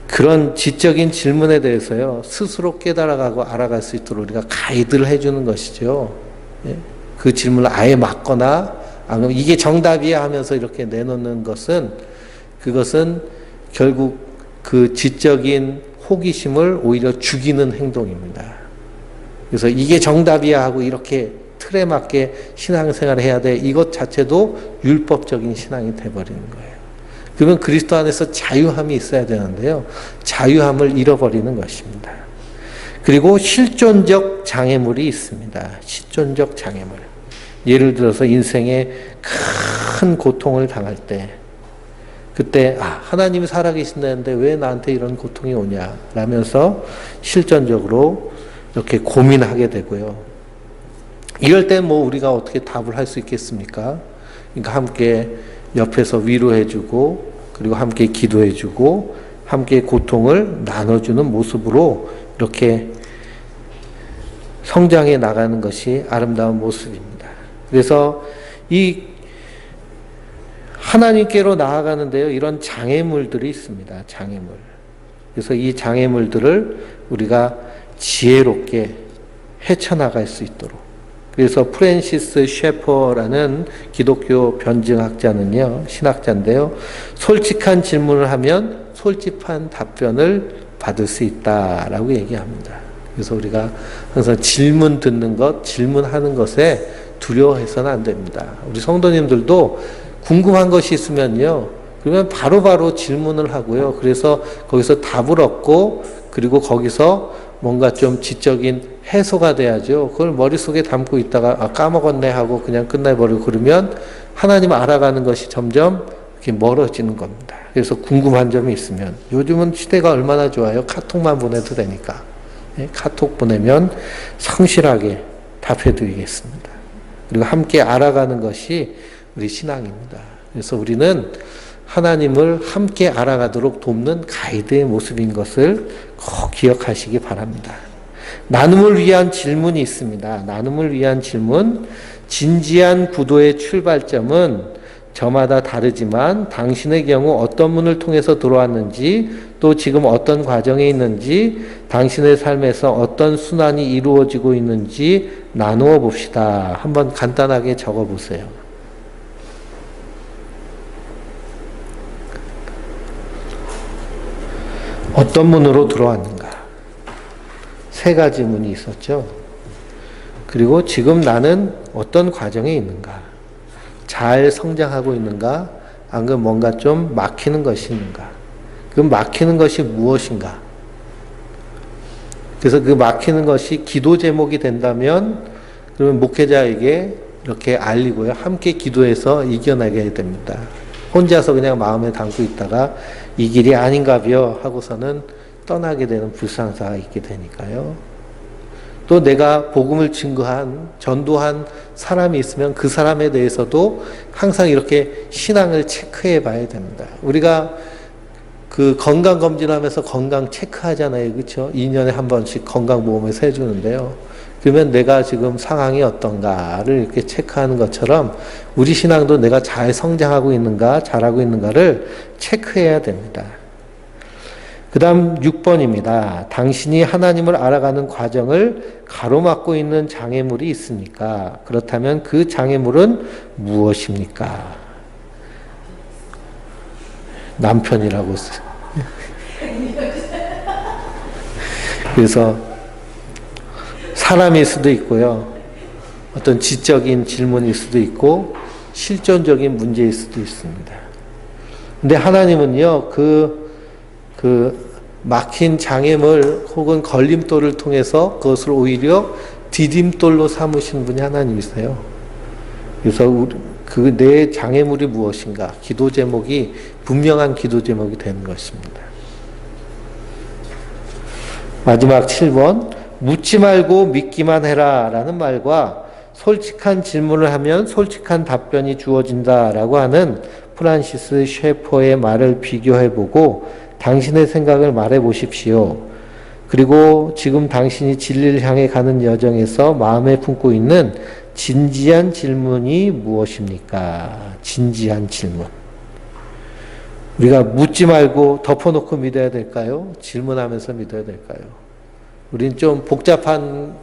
그런 지적인 질문에 대해서요. 스스로 깨달아가고 알아갈 수 있도록 우리가 가이드를 해주는 것이죠. 그 질문을 아예 막거나 아니면 이게 정답이야 하면서 이렇게 내놓는 것은 그것은 결국 그 지적인 호기심을 오히려 죽이는 행동입니다. 그래서 이게 정답이야 하고 이렇게 틀에 맞게 신앙생활을 해야 돼. 이것 자체도 율법적인 신앙이 돼버리는 거예요. 그러면 그리스도 안에서 자유함이 있어야 되는데요. 자유함을 잃어버리는 것입니다. 그리고 실존적 장애물이 있습니다. 실존적 장애물. 예를 들어서 인생에 큰 고통을 당할 때 그때 하나님이 살아계신다는데 왜 나한테 이런 고통이 오냐 라면서 실존적으로 이렇게 고민하게 되고요. 이럴 때 뭐 우리가 어떻게 답을 할 수 있겠습니까? 그러니까 함께 옆에서 위로해주고 그리고 함께 기도해주고 함께 고통을 나눠주는 모습으로 이렇게 성장해 나가는 것이 아름다운 모습입니다. 그래서 이 하나님께로 나아가는데요. 이런 장애물들이 있습니다. 장애물. 그래서 이 장애물들을 우리가 지혜롭게 헤쳐나갈 수 있도록. 그래서 프랜시스 셰퍼라는 기독교 변증학자는요. 신학자인데요. 솔직한 질문을 하면 솔직한 답변을 받을 수 있다라고 얘기합니다. 그래서 우리가 항상 질문 듣는 것, 질문하는 것에 두려워해서는 안 됩니다. 우리 성도님들도 궁금한 것이 있으면요. 그러면 바로바로 질문을 하고요. 그래서 거기서 답을 얻고 그리고 거기서 뭔가 좀 지적인 해소가 돼야죠. 그걸 머릿속에 담고 있다가 까먹었네 하고 그냥 끝내버리고 그러면 하나님 알아가는 것이 점점 이렇게 멀어지는 겁니다. 그래서 궁금한 점이 있으면 요즘은 시대가 얼마나 좋아요. 카톡만 보내도 되니까. 카톡 보내면 성실하게 답해드리겠습니다. 그리고 함께 알아가는 것이 우리 신앙입니다. 그래서 우리는 하나님을 함께 알아가도록 돕는 가이드의 모습인 것을 꼭 기억하시기 바랍니다. 나눔을 위한 질문이 있습니다. 나눔을 위한 질문. 진지한 구도의 출발점은 저마다 다르지만 당신의 경우 어떤 문을 통해서 들어왔는지 또 지금 어떤 과정에 있는지 당신의 삶에서 어떤 순환이 이루어지고 있는지 나누어 봅시다. 한번 간단하게 적어 보세요. 어떤 문으로 들어왔는가? 세 가지 문이 있었죠. 그리고 지금 나는 어떤 과정에 있는가? 잘 성장하고 있는가? 아니면 뭔가 좀 막히는 것이 있는가? 그 막히는 것이 무엇인가? 그래서 그 막히는 것이 기도 제목이 된다면 그러면 목회자에게 이렇게 알리고요. 함께 기도해서 이겨내게 됩니다. 혼자서 그냥 마음에 담고 있다가 이 길이 아닌가벼 하고서는 떠나게 되는 불상사가 있게 되니까요. 또 내가 복음을 증거한, 전도한 사람이 있으면 그 사람에 대해서도 항상 이렇게 신앙을 체크해 봐야 됩니다. 우리가 그 건강검진하면서 건강 체크하잖아요. 그렇죠? 2년에 한 번씩 건강보험에서 해주는데요. 그러면 내가 지금 상황이 어떤가를 이렇게 체크하는 것처럼 우리 신앙도 내가 잘 성장하고 있는가, 잘하고 있는가를 체크해야 됩니다. 그 다음 6번입니다. 당신이 하나님을 알아가는 과정을 가로막고 있는 장애물이 있습니까? 그렇다면 그 장애물은 무엇입니까? 남편이라고 했어요. 그래서 사람일 수도 있고요. 어떤 지적인 질문일 수도 있고 실존적인 문제일 수도 있습니다. 근데 하나님은요, 그 막힌 장애물 혹은 걸림돌을 통해서 그것을 오히려 디딤돌로 삼으신 분이 하나님이세요. 그래서 내 장애물이 무엇인가, 기도 제목이 분명한 기도 제목이 되는 것입니다. 마지막 7번, 묻지 말고 믿기만 해라 라는 말과 솔직한 질문을 하면 솔직한 답변이 주어진다라고 하는 프란시스 셰퍼의 말을 비교해보고 당신의 생각을 말해보십시오. 그리고 지금 당신이 진리를 향해 가는 여정에서 마음에 품고 있는 진지한 질문이 무엇입니까? 진지한 질문. 우리가 묻지 말고 덮어놓고 믿어야 될까요? 질문하면서 믿어야 될까요? 우린 좀 복잡한,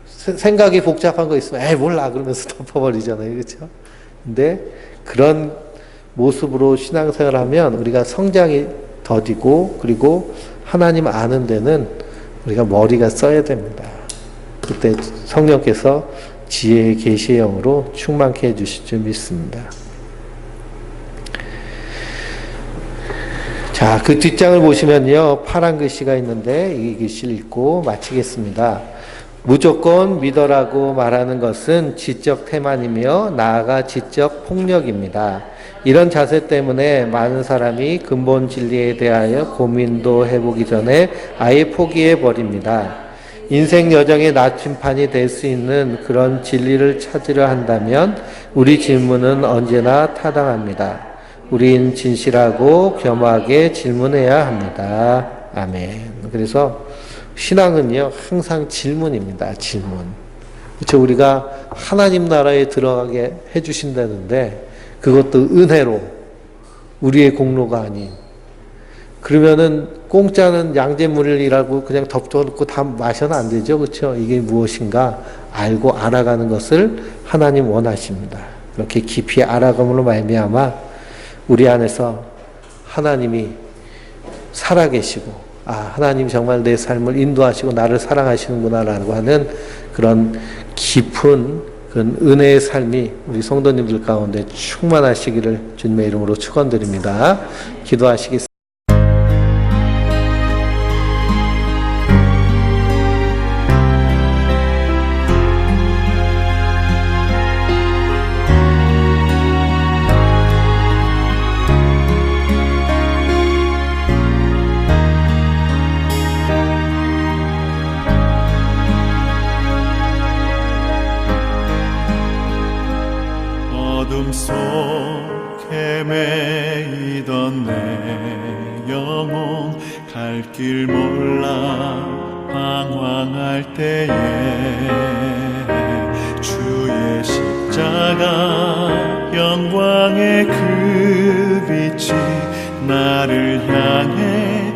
생각이 복잡한 거 있으면 에이 몰라 그러면서 덮어버리잖아요. 그렇죠? 근데 그런 모습으로 신앙생활을 하면 우리가 성장이 더디고, 그리고 하나님 아는 데는 우리가 머리가 써야 됩니다. 그때 성령께서 지혜의 계시의 영으로 충만케 해주실 줄 믿습니다. 자, 그 뒷장을 보시면요, 파란 글씨가 있는데 이 글씨를 읽고 마치겠습니다. 무조건 믿어라고 말하는 것은 지적 태만이며 나아가 지적 폭력입니다. 이런 자세 때문에 많은 사람이 근본 진리에 대하여 고민도 해보기 전에 아예 포기해 버립니다. 인생 여정의 나침판이 될 수 있는 그런 진리를 찾으려 한다면 우리 질문은 언제나 타당합니다. 우린 진실하고 겸하게 질문해야 합니다. 아멘. 그래서 신앙은요, 항상 질문입니다. 질문. 그렇죠? 우리가 하나님 나라에 들어가게 해주신다는데 그것도 은혜로, 우리의 공로가 아닌. 그러면은 공짜는 양잿물이라고 그냥 덮어놓고 다 마셔는 안 되죠. 그렇죠? 이게 무엇인가 알고 알아가는 것을 하나님 원하십니다. 그렇게 깊이 알아감으로 말미암아 우리 안에서 하나님이 살아계시고, 하나님 정말 내 삶을 인도하시고 나를 사랑하시는구나라고 하는 그런 깊은 그런 은혜의 삶이 우리 성도님들 가운데 충만하시기를 주님의 이름으로 축원드립니다. 기도하시겠습니다. 어둠 속 헤매이던 내 영혼 갈 길 몰라 방황할 때에 주의 십자가 영광의 그 빛이 나를 향해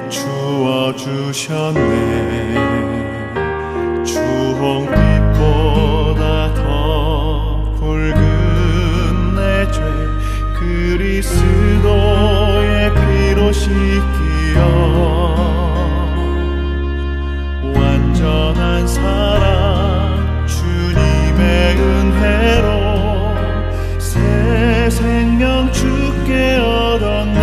비추어 주셨네. 주홍빛보다 더 붉은 내 죄 그리스도의 피로 씻기어 완전한 사랑 주님의 은혜로 새 생명 주께 얻었네.